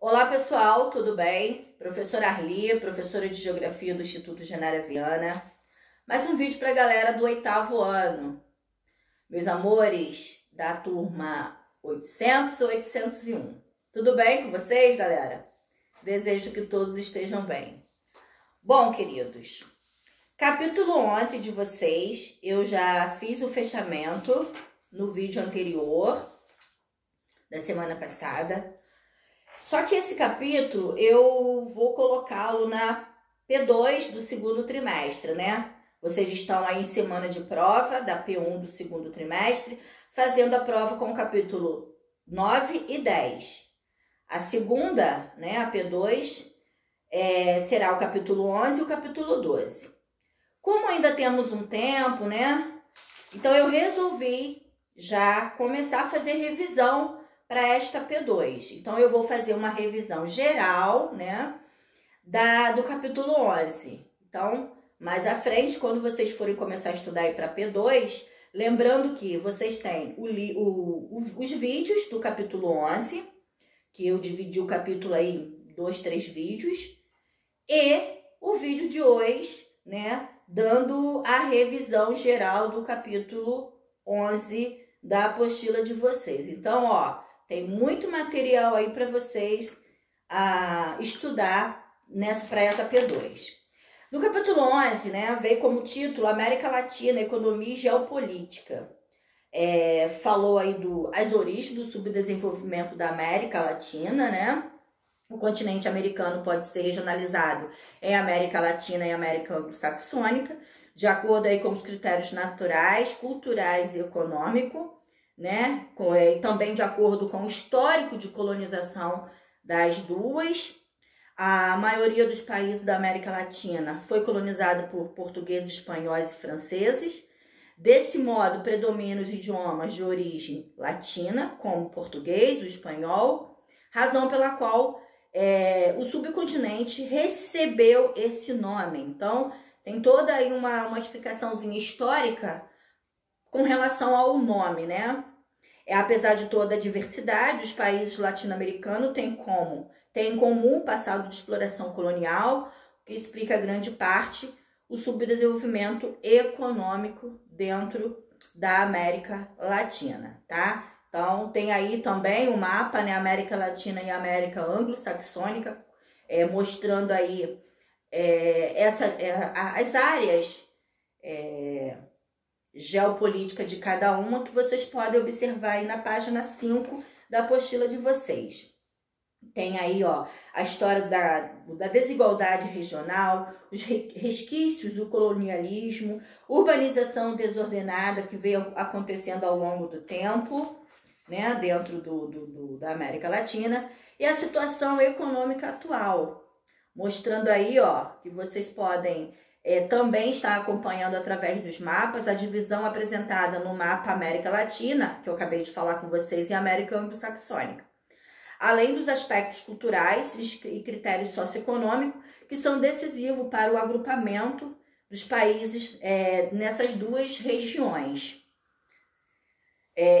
Olá pessoal, tudo bem? Professora Arli, professora de Geografia do Instituto Genara Viana. Mais um vídeo para a galera do 8º ano. Meus amores da turma 800 ou 801. Tudo bem com vocês, galera? Desejo que todos estejam bem. Bom, queridos, capítulo 11 de vocês, eu já fiz o fechamento no vídeo anterior, da semana passada. Só que esse capítulo eu vou colocá-lo na P2 do segundo trimestre, né? Vocês estão aí em semana de prova da P1 do segundo trimestre, fazendo a prova com o capítulo 9 e 10. A segunda, né, a P2, será o capítulo 11 e o capítulo 12. Como ainda temos um tempo, né? Então eu resolvi já começar a fazer revisão para esta P2. Então, eu vou fazer uma revisão geral, né, do capítulo 11. Então, mais à frente, quando vocês forem começar a estudar aí para P2, lembrando que vocês têm os vídeos do capítulo 11, que eu dividi o capítulo aí em 2, 3 vídeos, e o vídeo de hoje, né, dando a revisão geral do capítulo 11 da apostila de vocês. Então, ó, tem muito material aí para vocês estudar para essa P2. No capítulo 11, né, veio como título América Latina, Economia e Geopolítica. Falou aí as origens do subdesenvolvimento da América Latina, né? O continente americano pode ser regionalizado em América Latina e América Anglo-Saxônica, de acordo aí com os critérios naturais, culturais e econômicos, né? E também de acordo com o histórico de colonização das duas. A maioria dos países da América Latina foi colonizada por portugueses, espanhóis e franceses. Desse modo, predominam os idiomas de origem latina, como o português, o espanhol, razão pela qual o subcontinente recebeu esse nome. Então, tem toda aí uma explicaçãozinha histórica com relação ao nome, né? Apesar de toda a diversidade, os países latino-americanos têm em comum o passado de exploração colonial, que explica grande parte o subdesenvolvimento econômico dentro da América Latina, tá? Então, tem aí também o mapa, né? América Latina e América Anglo-Saxônica, mostrando aí as áreas geopolítica de cada uma, que vocês podem observar aí na página 5 da apostila de vocês. Tem aí, ó, a história da desigualdade regional, os resquícios do colonialismo, urbanização desordenada que veio acontecendo ao longo do tempo, né, dentro da América Latina, e a situação econômica atual, mostrando aí, ó, que vocês podem também está acompanhando através dos mapas a divisão apresentada no mapa América Latina, que eu acabei de falar com vocês, e América Anglo-Saxônica. Além dos aspectos culturais e critérios socioeconômicos, que são decisivos para o agrupamento dos países nessas duas regiões.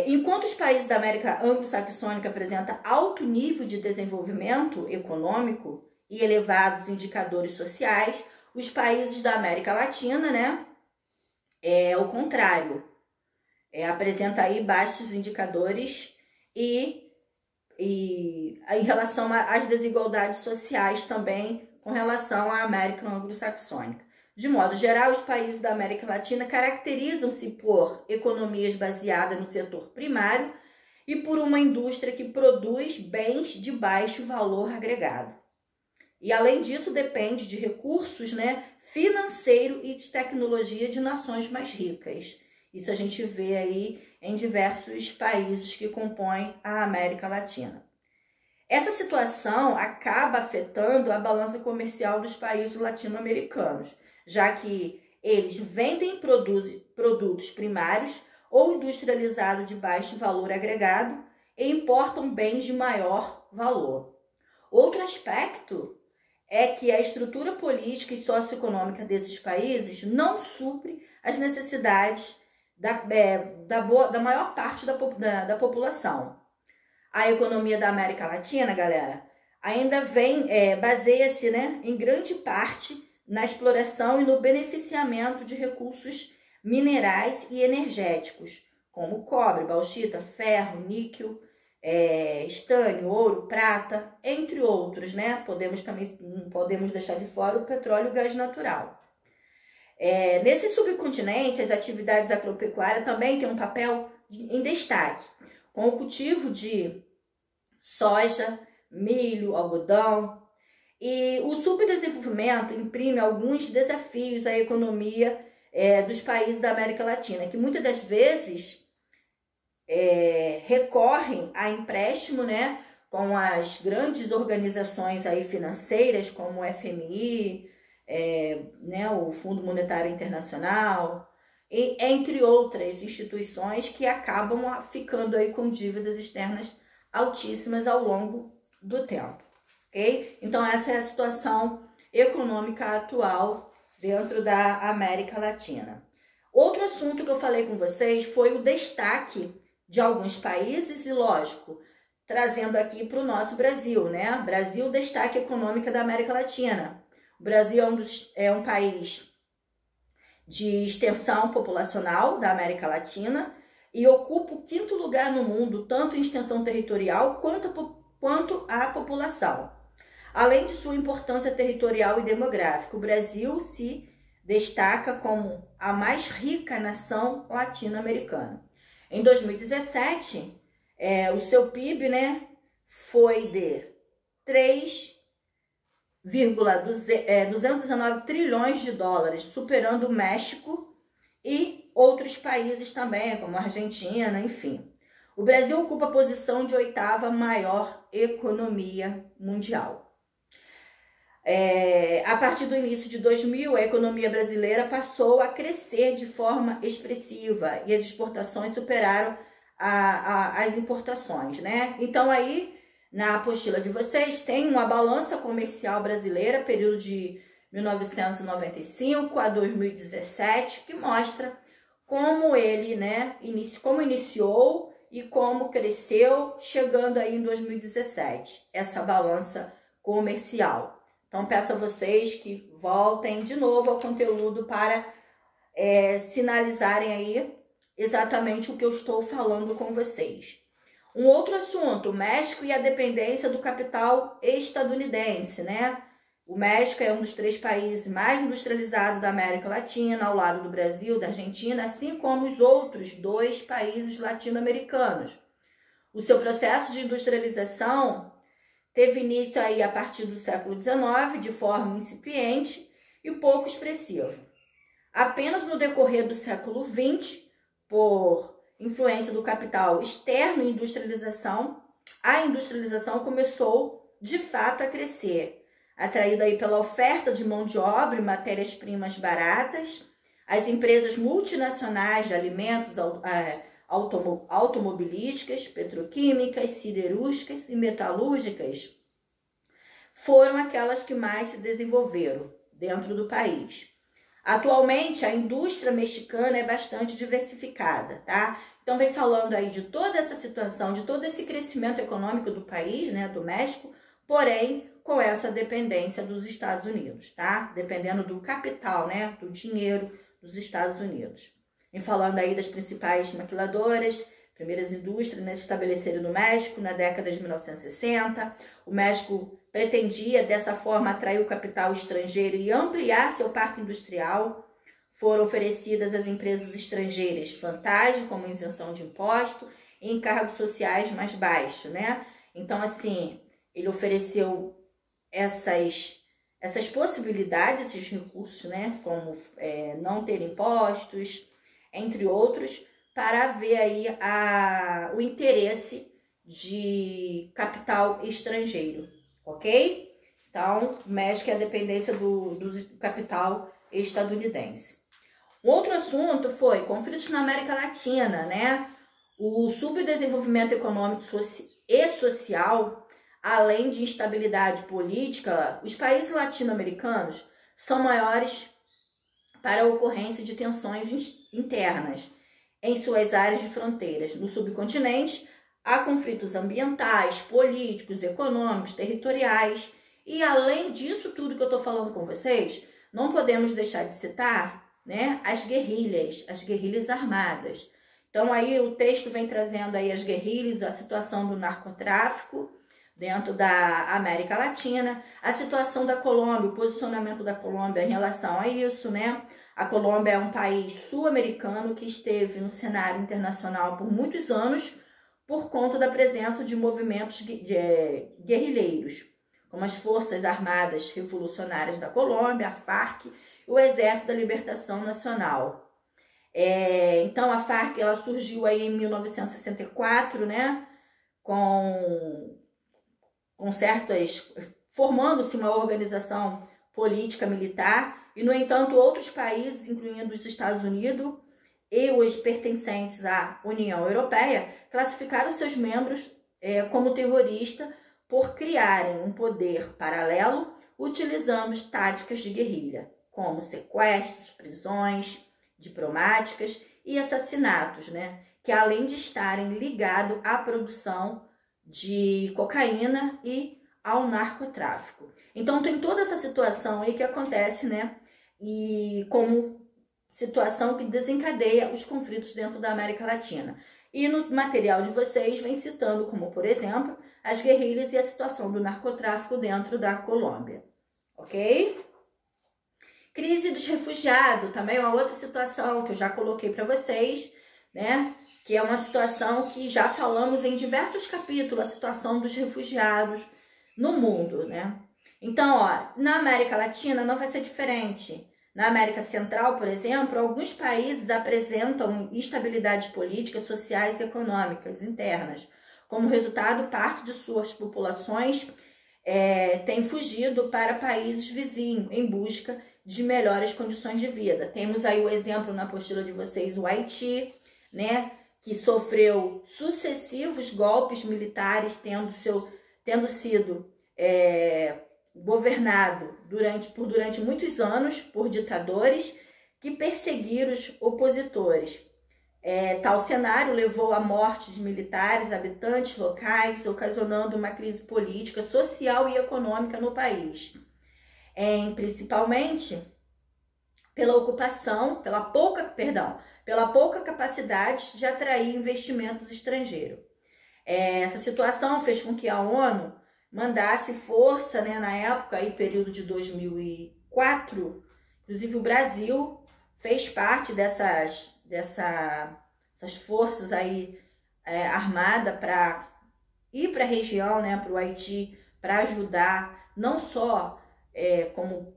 Enquanto os países da América Anglo-Saxônica apresentam alto nível de desenvolvimento econômico e elevados indicadores sociais, os países da América Latina, né, o contrário, apresenta aí baixos indicadores e em relação às desigualdades sociais também com relação à América Anglo-Saxônica. De modo geral, os países da América Latina caracterizam-se por economias baseadas no setor primário e por uma indústria que produz bens de baixo valor agregado. E, além disso, depende de recursos, né, financeiro e de tecnologia de nações mais ricas. Isso a gente vê aí em diversos países que compõem a América Latina. Essa situação acaba afetando a balança comercial dos países latino-americanos, já que eles vendem produtos primários ou industrializados de baixo valor agregado e importam bens de maior valor. Outro aspecto é que a estrutura política e socioeconômica desses países não supre as necessidades da maior parte da população. A economia da América Latina, galera, ainda baseia-se, né, em grande parte na exploração e no beneficiamento de recursos minerais e energéticos, como cobre, bauxita, ferro, níquel, estânio, ouro, prata, entre outros, né? Não podemos deixar de fora o petróleo e o gás natural. Nesse subcontinente, as atividades agropecuárias também têm um papel em destaque, com o cultivo de soja, milho, algodão. E o subdesenvolvimento imprime alguns desafios à economia dos países da América Latina, que muitas das vezes recorrem a empréstimo, né, com as grandes organizações aí financeiras, como o FMI, né, o Fundo Monetário Internacional, e, entre outras instituições que acabam ficando aí com dívidas externas altíssimas ao longo do tempo, ok? Então essa é a situação econômica atual dentro da América Latina. Outro assunto que eu falei com vocês foi o destaque de alguns países e, lógico, trazendo aqui para o nosso Brasil, né? Brasil, destaque econômico da América Latina. O Brasil é um país de extensão populacional da América Latina e ocupa o 5º lugar no mundo, tanto em extensão territorial quanto a população. Além de sua importância territorial e demográfica, o Brasil se destaca como a mais rica nação latino-americana. Em 2017, o seu PIB, né, foi de 3,219 trilhões de dólares, superando o México e outros países também, como a Argentina, enfim. O Brasil ocupa a posição de 8ª maior economia mundial. A partir do início de 2000, a economia brasileira passou a crescer de forma expressiva e as exportações superaram as importações, né? Então aí, na apostila de vocês, tem uma balança comercial brasileira, período de 1995 a 2017, que mostra como ele, né, como iniciou e como cresceu, chegando aí em 2017, essa balança comercial. Então, peço a vocês que voltem de novo ao conteúdo para sinalizarem aí exatamente o que eu estou falando com vocês. Um outro assunto, o México e a dependência do capital estadunidense, né? O México é um dos 3 países mais industrializados da América Latina, ao lado do Brasil, da Argentina, assim como os outros 2 países latino-americanos. O seu processo de industrialização teve início aí a partir do século XIX, de forma incipiente e pouco expressiva. Apenas no decorrer do século XX, por influência do capital externo e industrialização, a industrialização começou de fato a crescer, atraída aí pela oferta de mão de obra e matérias-primas baratas. As empresas multinacionais de alimentos, automobilísticas, petroquímicas, siderúrgicas e metalúrgicas foram aquelas que mais se desenvolveram dentro do país. Atualmente, a indústria mexicana é bastante diversificada, tá? Então, vem falando aí de toda essa situação, de todo esse crescimento econômico do país, né, do México, porém, com essa dependência dos Estados Unidos, tá? Dependendo do capital, né, do dinheiro dos Estados Unidos. Vem falando aí das principais maquiladoras, primeiras indústrias, né, se estabeleceram no México na década de 1960. O México pretendia, dessa forma, atrair o capital estrangeiro e ampliar seu parque industrial. Foram oferecidas às empresas estrangeiras vantagens, como isenção de imposto e encargos sociais mais baixos, né? Então, assim, ele ofereceu essas possibilidades, esses recursos, né? Como não ter impostos, entre outros, para haver aí o interesse de capital estrangeiro, ok? Então, o México é a dependência do capital estadunidense. Um outro assunto foi conflitos na América Latina, né? O subdesenvolvimento econômico e social, além de instabilidade política, os países latino-americanos são maiores para a ocorrência de tensões internas em suas áreas de fronteiras. No subcontinente, há conflitos ambientais, políticos, econômicos, territoriais. E além disso tudo que eu estou falando com vocês, não podemos deixar de citar, né, as guerrilhas armadas. Então aí o texto vem trazendo aí as guerrilhas, a situação do narcotráfico dentro da América Latina, a situação da Colômbia, o posicionamento da Colômbia em relação a isso, né? A Colômbia é um país sul-americano que esteve no cenário internacional por muitos anos por conta da presença de movimentos guerrilheiros, como as Forças Armadas Revolucionárias da Colômbia, a FARC, e o Exército da Libertação Nacional. Então a FARC ela surgiu aí em 1964, né? Formando-se uma organização política militar, e no entanto outros países, incluindo os Estados Unidos e os pertencentes à União Europeia, classificaram seus membros como terroristas por criarem um poder paralelo utilizando táticas de guerrilha, como sequestros, prisões diplomáticas e assassinatos, né? Que além de estarem ligados à produção de cocaína e ao narcotráfico. Então tem toda essa situação aí que acontece, né? E como situação que desencadeia os conflitos dentro da América Latina. E no material de vocês vem citando como, por exemplo, as guerrilhas e a situação do narcotráfico dentro da Colômbia. Ok? Crise dos refugiados, também é uma outra situação que eu já coloquei para vocês, né? Que é uma situação que já falamos em diversos capítulos, a situação dos refugiados no mundo, né? Então, ó, na América Latina não vai ser diferente. Na América Central, por exemplo, alguns países apresentam instabilidades políticas, sociais e econômicas internas. Como resultado, parte de suas populações tem fugido para países vizinhos em busca de melhores condições de vida. Temos aí o exemplo na apostila de vocês, o Haiti, né, que sofreu sucessivos golpes militares, tendo sido governado durante muitos anos por ditadores que perseguiram os opositores. Tal cenário levou à morte de militares, habitantes locais, ocasionando uma crise política, social e econômica no país. Principalmente pela pouca capacidade de atrair investimentos estrangeiros. Essa situação fez com que a ONU mandasse força, né, na época, aí, período de 2004, inclusive o Brasil fez parte dessas forças aí armadas para ir para a região, né, para o Haiti, para ajudar, não só como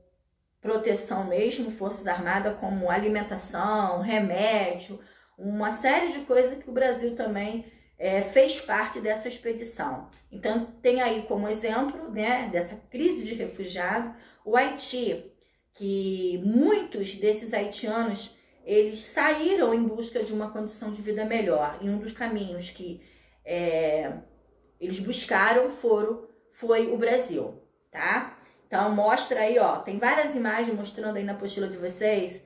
proteção mesmo, forças armadas, como alimentação, remédio, uma série de coisas que o Brasil também fez parte dessa expedição. Então tem aí como exemplo, né, dessa crise de refugiados, o Haiti, que muitos desses haitianos eles saíram em busca de uma condição de vida melhor, e um dos caminhos que eles buscaram foi o Brasil, tá? Então mostra aí, ó, tem várias imagens mostrando aí na apostila de vocês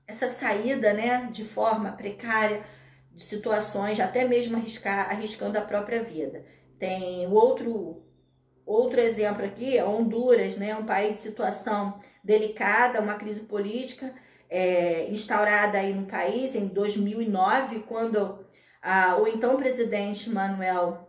essa saída, né, de forma precária de situações, até mesmo arriscando a própria vida. Tem outro exemplo aqui, Honduras, né, um país de situação delicada, uma crise política instaurada aí no país em 2009, quando o então presidente Manuel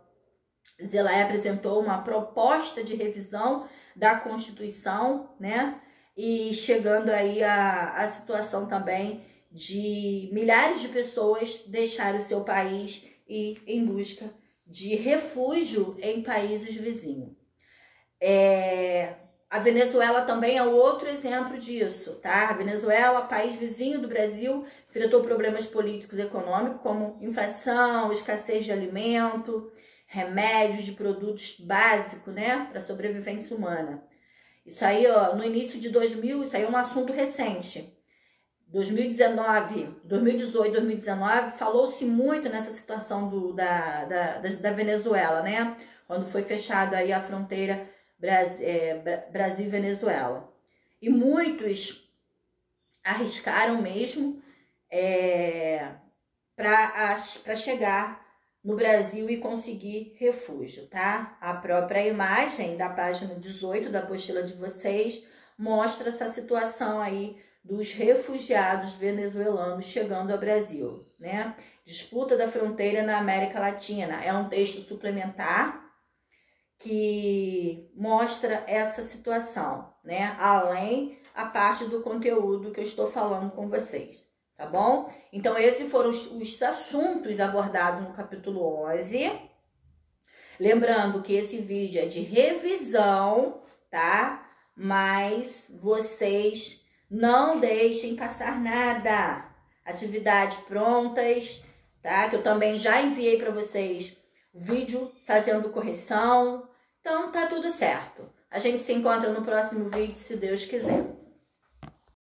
Zelaya apresentou uma proposta de revisão da Constituição, né? E chegando aí a situação também de milhares de pessoas deixarem o seu país e ir em busca de refúgio em países vizinhos. A Venezuela também é outro exemplo disso, tá? A Venezuela, país vizinho do Brasil, enfrentou problemas políticos e econômicos como inflação, escassez de alimento, remédios, de produtos básicos, né, para a sobrevivência humana. Isso aí, ó, no início de 2000, isso aí é um assunto recente. 2018, 2019, falou-se muito nessa situação da Venezuela, né, quando foi fechada aí a fronteira Brasil e Venezuela. E muitos arriscaram mesmo para chegar no Brasil e conseguir refúgio, tá? A própria imagem da página 18 da apostila de vocês mostra essa situação aí dos refugiados venezuelanos chegando ao Brasil, né? Disputa da fronteira na América Latina. É um texto suplementar que mostra essa situação, né? Além a parte do conteúdo que eu estou falando com vocês, tá bom? Então, esses foram os assuntos abordados no capítulo 11. Lembrando que esse vídeo é de revisão, tá? Mas vocês não deixem passar nada. Atividades prontas, tá? Que eu também já enviei para vocês o vídeo fazendo correção. Então, tá tudo certo. A gente se encontra no próximo vídeo, se Deus quiser.